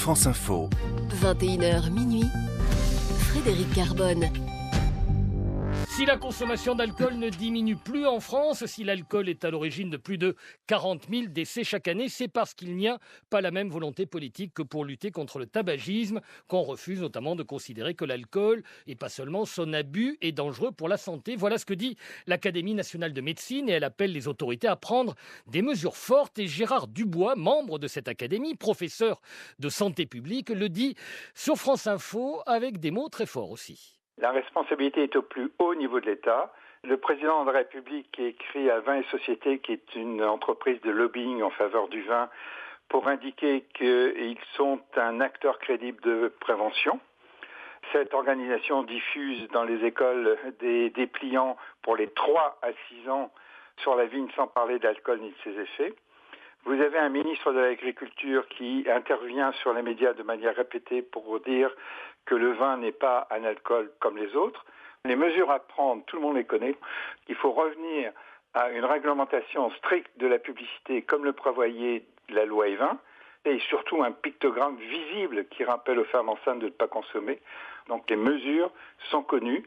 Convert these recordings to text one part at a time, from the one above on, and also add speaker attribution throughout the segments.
Speaker 1: France Info.
Speaker 2: 21h minuit, Frédéric Carbone.
Speaker 3: Si la consommation d'alcool ne diminue plus en France, si l'alcool est à l'origine de plus de 40 000 décès chaque année, c'est parce qu'il n'y a pas la même volonté politique que pour lutter contre le tabagisme, qu'on refuse notamment de considérer que l'alcool, et pas seulement son abus, est dangereux pour la santé. Voilà ce que dit l'Académie nationale de médecine et elle appelle les autorités à prendre des mesures fortes. Et Gérard Dubois, membre de cette académie, professeur de santé publique, le dit sur France Info avec des mots très forts aussi.
Speaker 4: La responsabilité est au plus haut niveau de l'État. Le président de la République écrit à Vin et Société, qui est une entreprise de lobbying en faveur du vin, pour indiquer qu'ils sont un acteur crédible de prévention. Cette organisation diffuse dans les écoles des dépliants pour les 3 à 6 ans sur la vigne, sans parler d'alcool ni de ses effets. Vous avez un ministre de l'Agriculture qui intervient sur les médias de manière répétée pour dire que le vin n'est pas un alcool comme les autres. Les mesures à prendre, tout le monde les connaît. Il faut revenir à une réglementation stricte de la publicité comme le prévoyait la loi Evin et surtout un pictogramme visible qui rappelle aux femmes enceintes de ne pas consommer. Donc les mesures sont connues,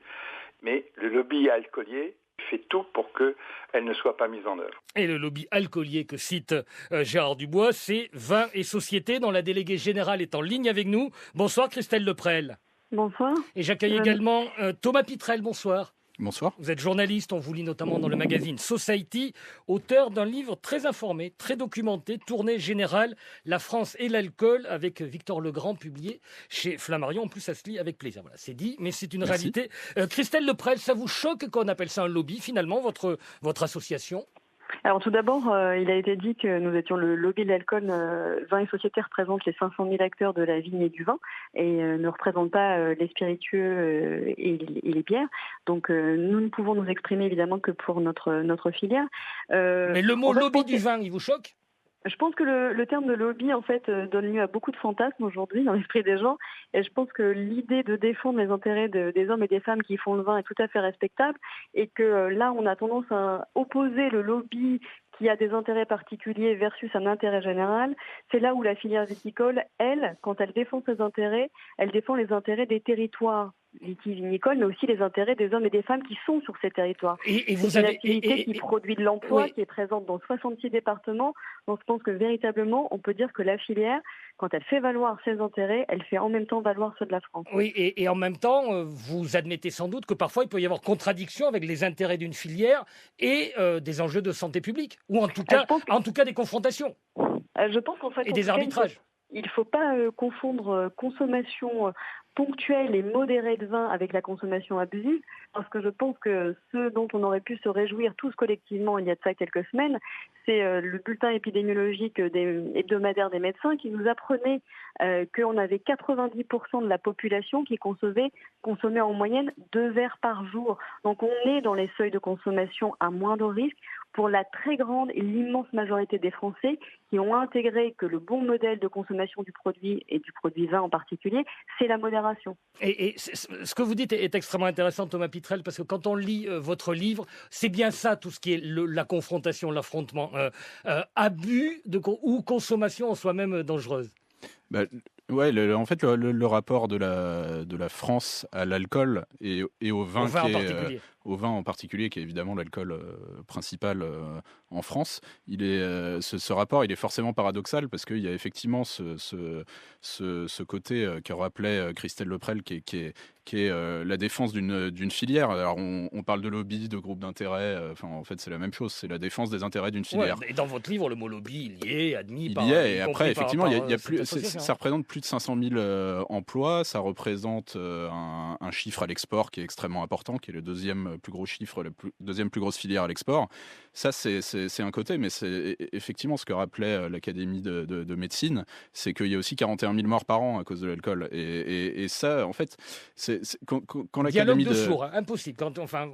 Speaker 4: mais le lobby alcoolier fait tout pour qu'elle ne soit pas mise en œuvre.
Speaker 3: Et le lobby alcoolier que cite Gérard Dubois, c'est Vin et Société, dont la déléguée générale est en ligne avec nous. Bonsoir Christelle Leprel.
Speaker 5: Bonsoir.
Speaker 3: Et j'accueille également Thomas Pitrel, bonsoir.
Speaker 6: Bonsoir.
Speaker 3: Vous êtes journaliste, on vous lit notamment dans le magazine Society, auteur d'un livre très informé, très documenté, tournée générale, La France et l'alcool, avec Victor Legrand, publié chez Flammarion. En plus, ça se lit avec plaisir. Voilà, c'est dit, mais c'est une réalité. Christelle Leprel, ça vous choque qu'on appelle ça un lobby, finalement, votre association ?
Speaker 5: Alors tout d'abord, il a été dit que nous étions le lobby de l'alcool. Vin et Société représente les 500 000 acteurs de la vigne et du vin et ne représente pas les spiritueux et les bières. Donc nous ne pouvons nous exprimer évidemment que pour notre filière.
Speaker 3: Mais le mot lobby du vin, il vous choque ?
Speaker 5: Je pense que le terme de lobby, en fait, donne lieu à beaucoup de fantasmes aujourd'hui dans l'esprit des gens. Et je pense que l'idée de défendre les intérêts des hommes et des femmes qui font le vin est tout à fait respectable. Et que là, on a tendance à opposer le lobby qui a des intérêts particuliers versus un intérêt général. C'est là où la filière viticole, elle, quand elle défend ses intérêts, elle défend les intérêts des territoires vitivinicoles, mais aussi les intérêts des hommes et des femmes qui sont sur ces territoires.
Speaker 3: Et vous
Speaker 5: c'est une
Speaker 3: avez
Speaker 5: activité qui produit de l'emploi,
Speaker 3: oui,
Speaker 5: qui est présente dans 66 départements. Donc je pense que véritablement, on peut dire que la filière, quand elle fait valoir ses intérêts, elle fait en même temps valoir ceux de la France.
Speaker 3: Oui, et en même temps, vous admettez sans doute que parfois il peut y avoir contradiction avec les intérêts d'une filière et des enjeux de santé publique, ou en tout cas des confrontations.
Speaker 5: Je pense qu'en fait,
Speaker 3: et des arbitrages.
Speaker 5: Il ne faut pas confondre consommation ponctuelle et modérée de vin avec la consommation abusive, parce que je pense que ce dont on aurait pu se réjouir tous collectivement il y a de ça quelques semaines, c'est le bulletin épidémiologique hebdomadaire des médecins qui nous apprenait qu'on avait 90% de la population qui consommait en moyenne 2 verres par jour. Donc on est dans les seuils de consommation à moindre risque pour la très grande et l'immense majorité des Français qui ont intégré que le bon modèle de consommation du produit, et du produit vin en particulier, c'est la modération.
Speaker 3: Et ce que vous dites est extrêmement intéressant, Thomas Pitrel, parce que quand on lit votre livre, c'est bien ça, tout ce qui est la confrontation, l'affrontement. Abus ou consommation en soi-même dangereuse.
Speaker 6: Ouais, en fait, le rapport de la France à l'alcool et au vin, au vin en particulier, qui est évidemment l'alcool principal en France, ce rapport, il est forcément paradoxal parce qu'il y a effectivement ce côté que rappelait Christelle Leprel, qui est la défense d'une filière. Alors on parle de lobby, de groupe d'intérêt. En fait, c'est la même chose. C'est la défense des intérêts d'une filière.
Speaker 3: Ouais, et dans votre livre, le mot lobby, il y est admis.
Speaker 6: Et après, effectivement, ça représente plus de 500 000 emplois. Ça représente un chiffre à l'export qui est extrêmement important, qui est le deuxième plus gros chiffre, deuxième plus grosse filière à l'export. Ça, c'est un côté, mais c'est effectivement ce que rappelait l'Académie de médecine, c'est qu'il y a aussi 41 000 morts par an à cause de l'alcool. Et ça, en fait, quand l'Académie
Speaker 3: dialogue de sourds, impossible.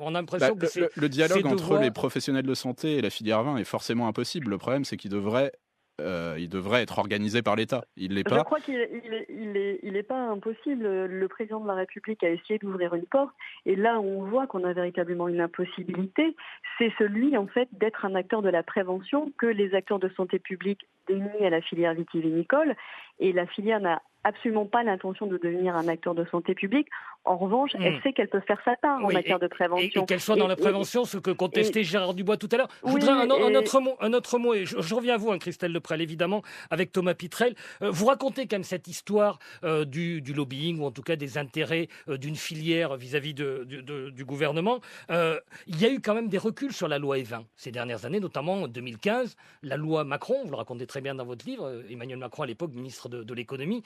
Speaker 3: On a l'impression que c'est
Speaker 6: le dialogue entre les professionnels de santé et la filière vin est forcément impossible. Le problème, c'est qu'il devrait être organisé par l'État. Il l'est pas.
Speaker 5: Je crois qu'il est pas impossible. Le président de la République a essayé d'ouvrir une porte, et là on voit qu'on a véritablement une impossibilité. C'est celui, en fait, d'être un acteur de la prévention que les acteurs de santé publique dénis à la filière vitivinicole. Et la filière n'a absolument pas l'intention de devenir un acteur de santé publique. En revanche, elle sait qu'elle peut faire sa part en matière de prévention.
Speaker 3: Et qu'elle soit dans la prévention, ce que contestait Gérard Dubois tout à l'heure. Je voudrais un autre mot, et je reviens à vous, Christelle Leprel, évidemment, avec Thomas Pitrel. Vous racontez quand même cette histoire du lobbying, ou en tout cas des intérêts d'une filière vis-à-vis du gouvernement. Il y a eu quand même des reculs sur la loi Evin ces dernières années, notamment en 2015. La loi Macron, vous le racontez très bien dans votre livre, Emmanuel Macron, à l'époque ministre de l'économie,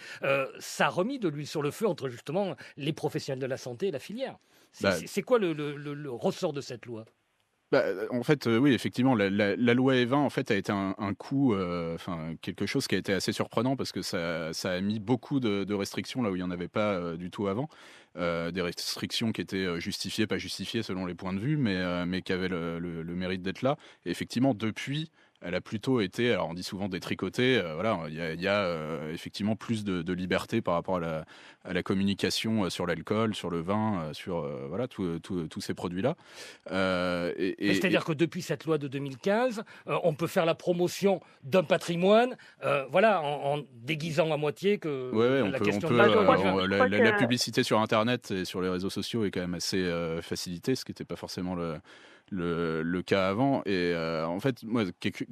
Speaker 3: ça a remis de l'huile sur le feu entre justement les professionnels de la santé et la filière. C'est quoi le ressort de cette loi ?
Speaker 6: En fait, oui, effectivement, la loi Evin en fait a été un coup, quelque chose qui a été assez surprenant parce que ça a mis beaucoup de restrictions là où il n'y en avait pas du tout avant. Des restrictions qui étaient justifiées, pas justifiées selon les points de vue, mais qui avaient le mérite d'être là. Et effectivement, depuis, elle a plutôt été, alors on dit souvent détricotée, il y a effectivement plus de liberté par rapport à la communication sur l'alcool, sur le vin, sur tous ces produits-là.
Speaker 3: C'est-à-dire que depuis cette loi de 2015, on peut faire la promotion d'un patrimoine, en déguisant à moitié que la question de
Speaker 6: la publicité sur Internet et sur les réseaux sociaux est quand même assez facilitée, ce qui n'était pas forcément le cas avant. Et en fait, moi,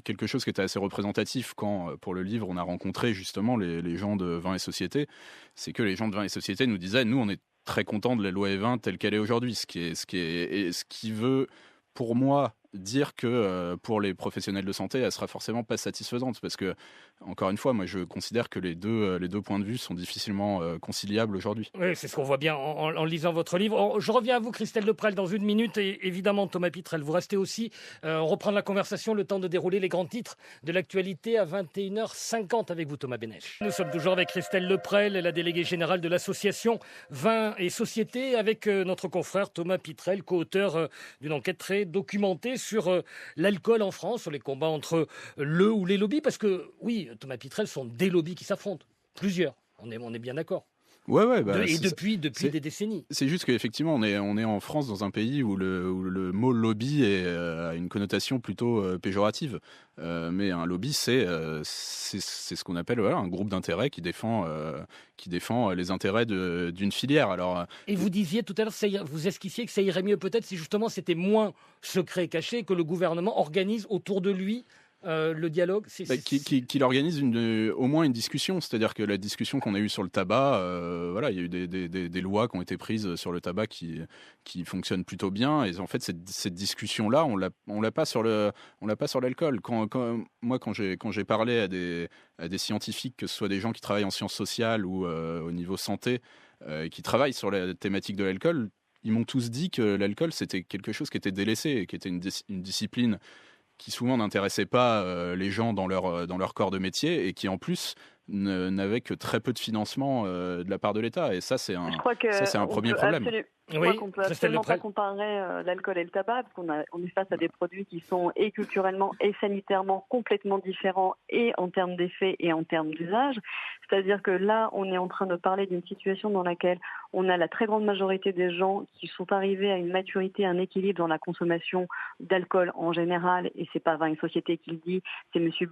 Speaker 6: quelque chose qui était assez représentatif quand, pour le livre, on a rencontré justement les gens de Vin et Société, c'est que les gens de Vin et Société nous disaient, nous, on est très contents de la loi Evin telle qu'elle est aujourd'hui, ce qui veut, pour moi, dire que pour les professionnels de santé, elle sera forcément pas satisfaisante parce que, encore une fois, moi je considère que les deux points de vue sont difficilement conciliables aujourd'hui.
Speaker 3: Oui, c'est ce qu'on voit bien en lisant votre livre. Je reviens à vous, Christelle Leprel, dans une minute, et évidemment Thomas Pitrel, vous restez aussi. On reprend la conversation, le temps de dérouler les grands titres de l'actualité à 21h50 avec vous, Thomas Bénèche. Nous sommes toujours avec Christelle Leprel, la déléguée générale de l'association Vin et Société, avec notre confrère Thomas Pitrel, co-auteur d'une enquête très documentée sur l'alcool en France, sur les combats entre le ou les lobbies, parce que oui, Thomas Pitrel, sont des lobbies qui s'affrontent, plusieurs, on est bien d'accord. Depuis des décennies.
Speaker 6: C'est juste qu'effectivement, on est en France, dans un pays où le mot lobby a une connotation plutôt péjorative. Mais un lobby, c'est ce qu'on appelle un groupe d'intérêts qui défend les intérêts d'une filière. Alors,
Speaker 3: et vous disiez tout à l'heure, vous esquissiez que ça irait mieux peut-être si justement c'était moins secret et caché, que le gouvernement organise autour de lui le dialogue,
Speaker 6: qu'il organise au moins une discussion, c'est-à-dire que la discussion qu'on a eue sur le tabac, il y a eu des lois qui ont été prises sur le tabac qui fonctionnent plutôt bien, et en fait cette discussion-là, on l'a pas sur l'alcool. Quand j'ai parlé à des scientifiques, que ce soit des gens qui travaillent en sciences sociales ou au niveau santé, qui travaillent sur la thématique de l'alcool, ils m'ont tous dit que l'alcool c'était quelque chose qui était délaissé, et qui était une discipline qui souvent n'intéressait pas les gens dans leur corps de métier, et qui en plus n'avait que très peu de financement de la part de l'État. Et ça, c'est un premier problème.
Speaker 5: Je crois qu'on peut absolument pas comparer l'alcool et le tabac, parce qu'on est face à des produits qui sont et culturellement et sanitairement complètement différents, et en termes d'effets et en termes d'usage. C'est-à-dire que là, on est en train de parler d'une situation dans laquelle on a la très grande majorité des gens qui sont arrivés à une maturité, un équilibre dans la consommation d'alcool en général, et c'est pas Vin et Société qui le dit, c'est Monsieur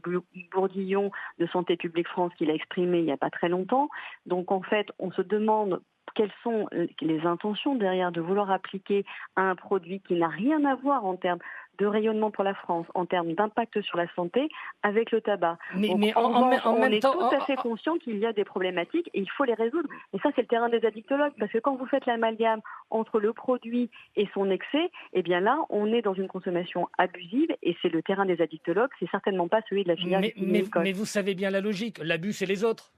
Speaker 5: Bourdillon de Santé publique France qui l'a exprimé il n'y a pas très longtemps. Donc en fait, on se demande quelles sont les intentions derrière de vouloir appliquer à un produit qui n'a rien à voir en termes de rayonnement pour la France, en termes d'impact sur la santé, avec le tabac. On est tout à fait conscient qu'il y a des problématiques et il faut les résoudre. Et ça, c'est le terrain des addictologues, parce que quand vous faites l'amalgame entre le produit et son excès, eh bien là, on est dans une consommation abusive, et c'est le terrain des addictologues, c'est certainement pas celui de la filière viticole.
Speaker 3: Mais vous savez bien la logique, l'abus, c'est les autres.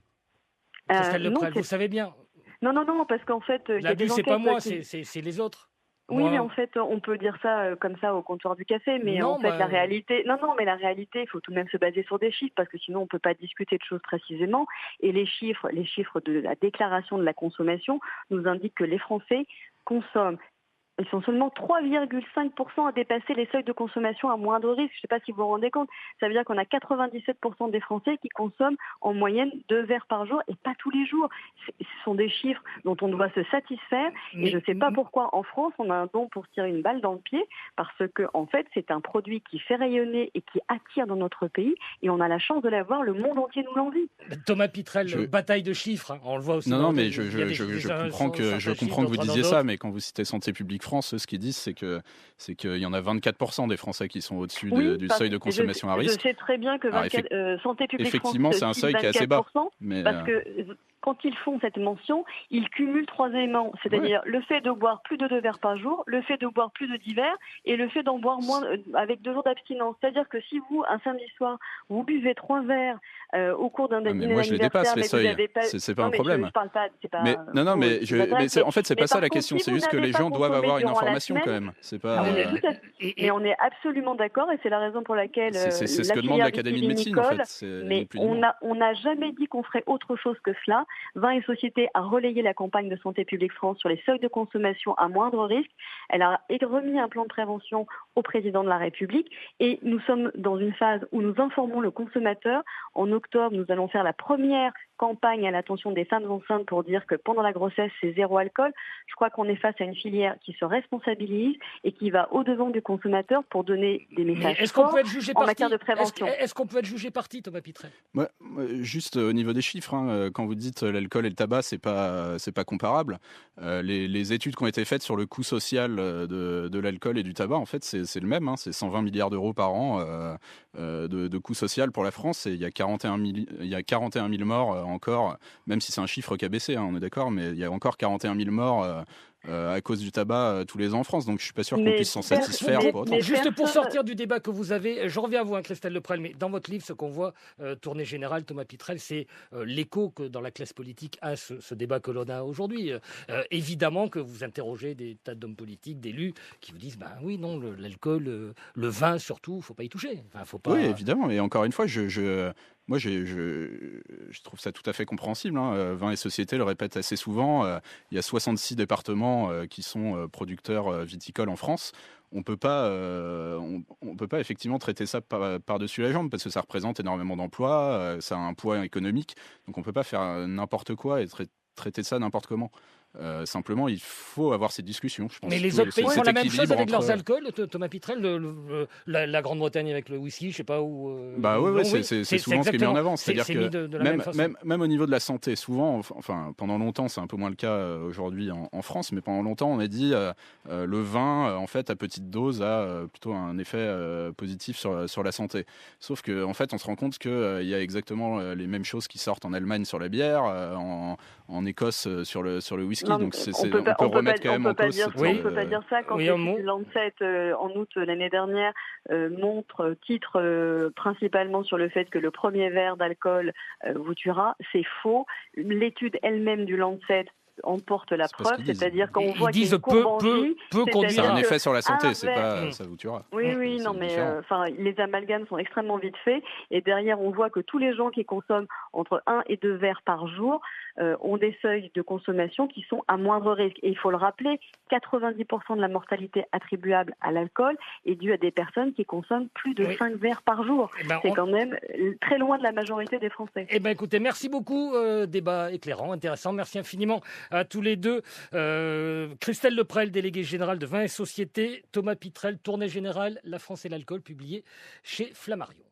Speaker 3: Vous savez bien.
Speaker 5: Non, parce qu'en fait...
Speaker 3: L'abus, c'est pas moi, c'est les autres.
Speaker 5: Oui, mais en fait, on peut dire ça comme ça au comptoir du café, mais la réalité... mais la réalité, il faut tout de même se baser sur des chiffres, parce que sinon, on ne peut pas discuter de choses précisément. Et les chiffres de la déclaration de la consommation nous indiquent que les Français consomment Ils sont seulement 3,5% à dépasser les seuils de consommation à moindre risque. Je ne sais pas si vous vous rendez compte. Ça veut dire qu'on a 97% des Français qui consomment en moyenne 2 verres par jour et pas tous les jours. Ce sont des chiffres dont on doit se satisfaire. Et je ne sais pas pourquoi en France, on a un don pour se tirer une balle dans le pied, parce que en fait, c'est un produit qui fait rayonner et qui attire dans notre pays. Et on a la chance de l'avoir. Le monde entier nous l'envie.
Speaker 3: Thomas Pitrel, bataille de chiffres. On le voit aussi.
Speaker 6: Non, mais je comprends que vous disiez ça, mais quand vous citez Santé publique France, ce qu'ils disent, c'est qu'il y en a 24% des Français qui sont au-dessus du seuil de consommation à risque.
Speaker 5: Je sais très bien que Santé publique
Speaker 6: effectivement,
Speaker 5: France,
Speaker 6: c'est un seuil qui est assez bas.
Speaker 5: Mais parce que quand ils font cette mention, ils cumulent 3 éléments, c'est-à-dire le fait de boire plus de 2 verres par jour, le fait de boire plus de 10 verres et le fait d'en boire moins avec 2 jours d'abstinence. C'est-à-dire que si vous, un samedi soir, vous buvez 3 verres au cours d'un dîner
Speaker 6: moi, je les dépasse, les seuils. C'est pas un problème.
Speaker 5: Je parle pas,
Speaker 6: en fait, c'est pas ça la question. C'est juste que les gens doivent avoir une information quand même. C'est pas.
Speaker 5: Mais on est absolument d'accord et c'est la raison pour laquelle
Speaker 6: c'est ce que demande l'Académie de médecine en fait.
Speaker 5: Mais on n'a jamais dit qu'on ferait autre chose que cela. Vin et Société a relayé la campagne de Santé publique France sur les seuils de consommation à moindre risque. Elle a remis un plan de prévention au président de la République et nous sommes dans une phase où nous informons le consommateur. En octobre, nous allons faire la première campagne à l'attention des femmes enceintes pour dire que pendant la grossesse, c'est 0 alcool. Je crois qu'on est face à une filière qui se responsabilise et qui va au-devant du consommateur pour donner des messages forts en matière de prévention.
Speaker 3: Est-ce qu'on peut être jugé parti, Thomas Pitrel ?
Speaker 6: Juste au niveau des chiffres, quand vous dites l'alcool et le tabac, c'est pas comparable. Les études qui ont été faites sur le coût social de l'alcool et du tabac, en fait, c'est le même. C'est 120 milliards d'euros par an de coût social pour la France. Et il y a 41 000 morts encore, même si c'est un chiffre qui a baissé, on est d'accord, mais il y a encore 41 000 morts à cause du tabac tous les ans en France, donc je suis pas sûr qu'on puisse s'en satisfaire.
Speaker 3: Juste pour sortir du débat que vous avez, je reviens à vous, Christelle Leprel, mais dans votre livre, ce qu'on voit, tournée générale, Thomas Pitrel, c'est l'écho que dans la classe politique a ce débat que l'on a aujourd'hui. Évidemment que vous interrogez des tas d'hommes politiques, d'élus, qui vous disent, oui, non, l'alcool, le vin surtout, il ne faut pas y toucher. Faut pas...
Speaker 6: Oui, évidemment, et encore une fois, moi, je trouve ça tout à fait compréhensible. Vin et Société le répète assez souvent. Il y a 66 départements qui sont producteurs viticoles en France. On peut pas effectivement traiter ça par-dessus la jambe parce que ça représente énormément d'emplois, ça a un poids économique. Donc on peut pas faire n'importe quoi et traiter ça n'importe comment. Simplement, il faut avoir ces discussions. Je pense.
Speaker 3: Mais les autres pays font la même chose avec leurs alcools, Thomas Pitrel, la Grande-Bretagne avec le whisky, je sais pas où.
Speaker 6: C'est souvent ce qui est mis en avant. C'est-à-dire que même au niveau de la santé, souvent, pendant longtemps, c'est un peu moins le cas aujourd'hui en France, mais pendant longtemps, on a dit le vin, en fait, à petite dose, a plutôt un effet positif sur la santé. Sauf que, en fait, on se rend compte qu'il y a exactement les mêmes choses qui sortent en Allemagne sur la bière, en Écosse sur le whisky.
Speaker 5: Non,
Speaker 6: donc on peut remettre quand même en cause.
Speaker 5: On ne peut pas dire ça quand Lancet, en août l'année dernière, titre principalement sur le fait que le premier verre d'alcool vous tuera. C'est faux. L'étude elle-même du Lancet emporte la preuve, c'est-à-dire qu'on voit qu'il y a une courbe en vie,
Speaker 6: c'est un effet sur la santé, c'est pas ça vous tuera.
Speaker 5: Oui, non, mais les amalgames sont extrêmement vite faits et derrière on voit que tous les gens qui consomment entre 1 et 2 verres par jour ont des seuils de consommation qui sont à moindre risque. Et il faut le rappeler, 90% de la mortalité attribuable à l'alcool est due à des personnes qui consomment plus de 5 verres par jour. C'est quand même très loin de la majorité des Français.
Speaker 3: Écoutez, merci beaucoup, débat éclairant, intéressant, merci infiniment à tous les deux. Christelle Leprel, déléguée générale de Vin et Société, Thomas Pitrel, tournée générale La France et l'alcool, publié chez Flammarion.